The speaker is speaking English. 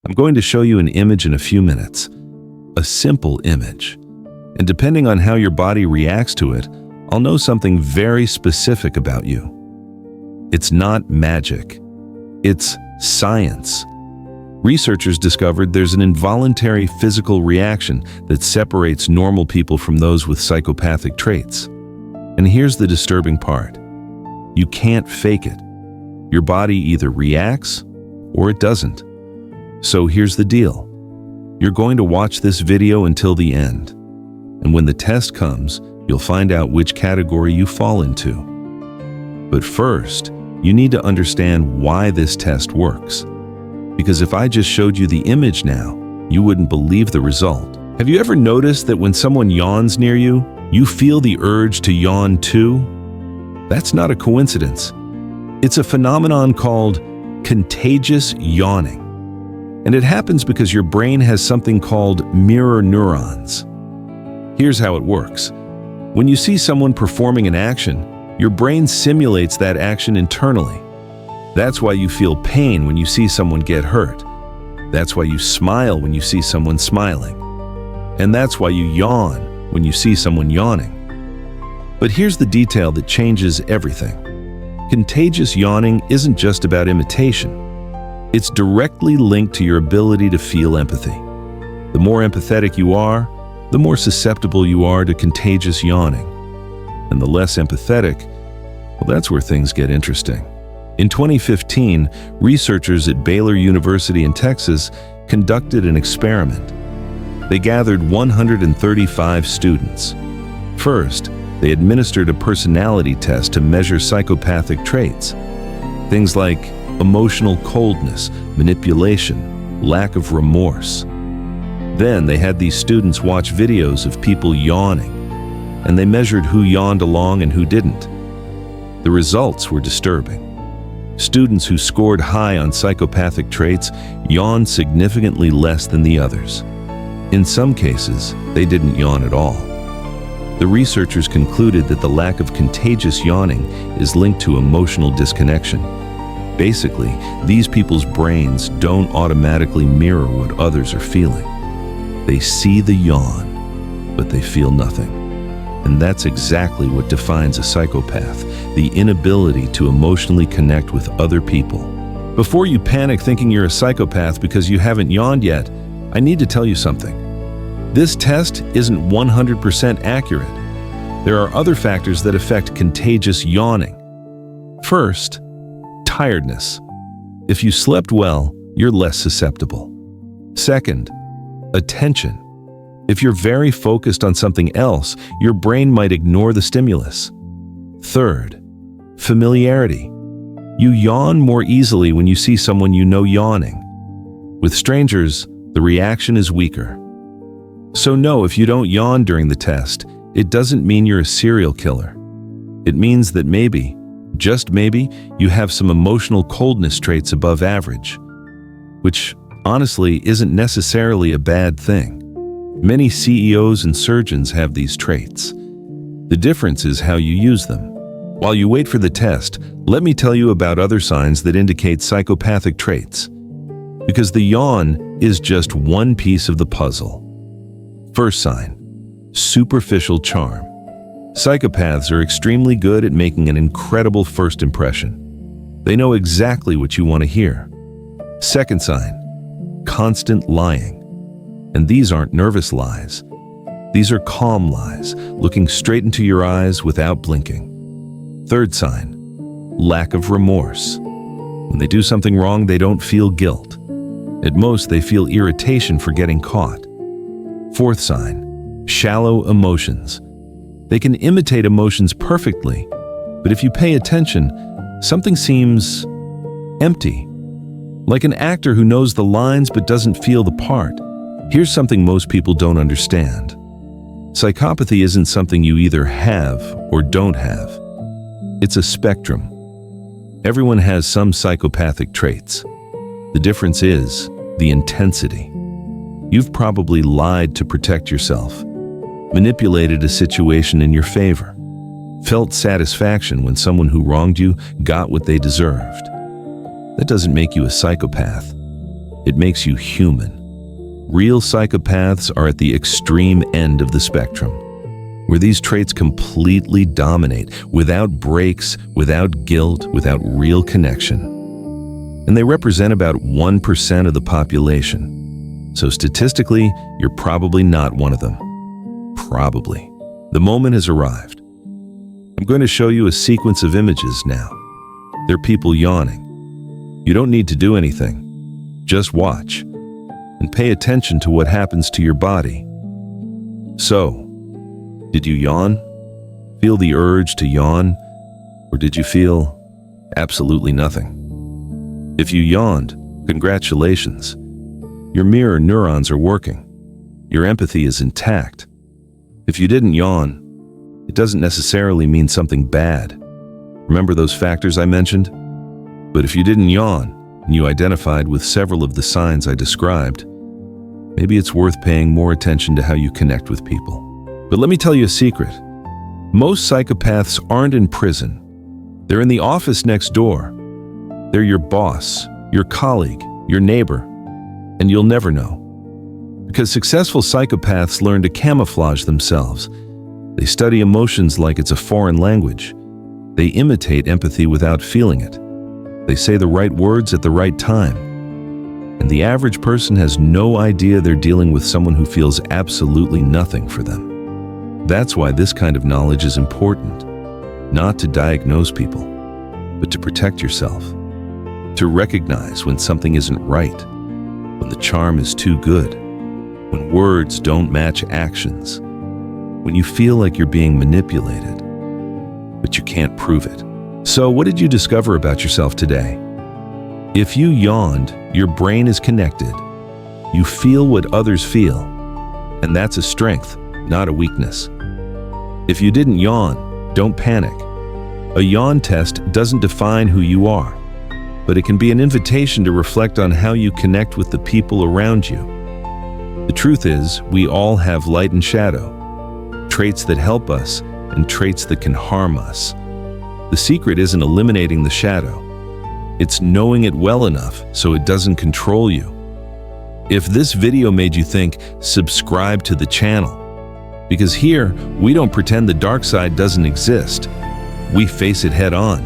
I'm going to show you an image in a few minutes, a simple image. And depending on how your body reacts to it, I'll know something very specific about you. It's not magic. It's science. Researchers discovered there's an involuntary physical reaction that separates normal people from those with psychopathic traits. And here's the disturbing part. You can't fake it. Your body either reacts or it doesn't. So here's the deal. You're going to watch this video until the end. And when the test comes, you'll find out which category you fall into. But first, you need to understand why this test works. Because if I just showed you the image now, you wouldn't believe the result. Have you ever noticed that when someone yawns near you, you feel the urge to yawn too? That's not a coincidence. It's a phenomenon called contagious yawning. And it happens because your brain has something called mirror neurons. Here's how it works. When you see someone performing an action, your brain simulates that action internally. That's why you feel pain when you see someone get hurt. That's why you smile when you see someone smiling. And that's why you yawn when you see someone yawning. But here's the detail that changes everything. Contagious yawning isn't just about imitation. It's directly linked to your ability to feel empathy. The more empathetic you are, the more susceptible you are to contagious yawning. And the less empathetic, well, that's where things get interesting. In 2015, researchers at Baylor University in Texas conducted an experiment. They gathered 135 students. First, they administered a personality test to measure psychopathic traits. Things like emotional coldness, manipulation, lack of remorse. Then they had these students watch videos of people yawning, and they measured who yawned along and who didn't. The results were disturbing. Students who scored high on psychopathic traits yawned significantly less than the others. In some cases, they didn't yawn at all. The researchers concluded that the lack of contagious yawning is linked to emotional disconnection. Basically, these people's brains don't automatically mirror what others are feeling. They see the yawn, but they feel nothing. And that's exactly what defines a psychopath, the inability to emotionally connect with other people. Before you panic thinking you're a psychopath because you haven't yawned yet, I need to tell you something. This test isn't 100% accurate. There are other factors that affect contagious yawning. First, tiredness. If you slept well, you're less susceptible. Second, attention. If you're very focused on something else, your brain might ignore the stimulus. Third, familiarity. You yawn more easily when you see someone you know yawning. With strangers, the reaction is weaker. So no, if you don't yawn during the test, it doesn't mean you're a serial killer. It means that maybe, just maybe, you have some emotional coldness traits above average, which honestly isn't necessarily a bad thing. Many CEOs and surgeons have these traits. The difference is how you use them. While you wait for the test, let me tell you about other signs that indicate psychopathic traits. Because the yawn is just one piece of the puzzle. First sign, superficial charm. Psychopaths are extremely good at making an incredible first impression. They know exactly what you want to hear. Second sign, constant lying. And these aren't nervous lies. These are calm lies, looking straight into your eyes without blinking. Third sign, lack of remorse. When they do something wrong, they don't feel guilt. At most, they feel irritation for getting caught. Fourth sign, shallow emotions. They can imitate emotions perfectly, but if you pay attention, something seems empty. Like an actor who knows the lines but doesn't feel the part. Here's something most people don't understand. Psychopathy isn't something you either have or don't have. It's a spectrum. Everyone has some psychopathic traits. The difference is the intensity. You've probably lied to protect yourself, manipulated a situation in your favor, felt satisfaction when someone who wronged you got what they deserved. That doesn't make you a psychopath. It makes you human. Real psychopaths are at the extreme end of the spectrum, where these traits completely dominate, without breaks, without guilt, without real connection. And they represent about 1% of the population. So statistically, you're probably not one of them. Probably. The moment has arrived. I'm going to show you a sequence of images now. They're people yawning. You don't need to do anything. Just watch and pay attention to what happens to your body. So, did you yawn? Feel the urge to yawn? Or did you feel absolutely nothing? If you yawned, congratulations. Your mirror neurons are working. Your empathy is intact. If you didn't yawn, it doesn't necessarily mean something bad. Remember those factors I mentioned? But if you didn't yawn, and you identified with several of the signs I described, maybe it's worth paying more attention to how you connect with people. But let me tell you a secret. Most psychopaths aren't in prison. They're in the office next door. They're your boss, your colleague, your neighbor, and you'll never know. Because successful psychopaths learn to camouflage themselves. They study emotions like it's a foreign language. They imitate empathy without feeling it. They say the right words at the right time. And the average person has no idea they're dealing with someone who feels absolutely nothing for them. That's why this kind of knowledge is important. Not to diagnose people, but to protect yourself. To recognize when something isn't right, when the charm is too good, when words don't match actions, when you feel like you're being manipulated, but you can't prove it. So what did you discover about yourself today? If you yawned, your brain is connected. You feel what others feel, and that's a strength, not a weakness. If you didn't yawn, don't panic. A yawn test doesn't define who you are, but it can be an invitation to reflect on how you connect with the people around you. The truth is, we all have light and shadow, traits that help us and traits that can harm us. The secret isn't eliminating the shadow. It's knowing it well enough so it doesn't control you. If this video made you think, subscribe to the channel. Because here, we don't pretend the dark side doesn't exist. We face it head on.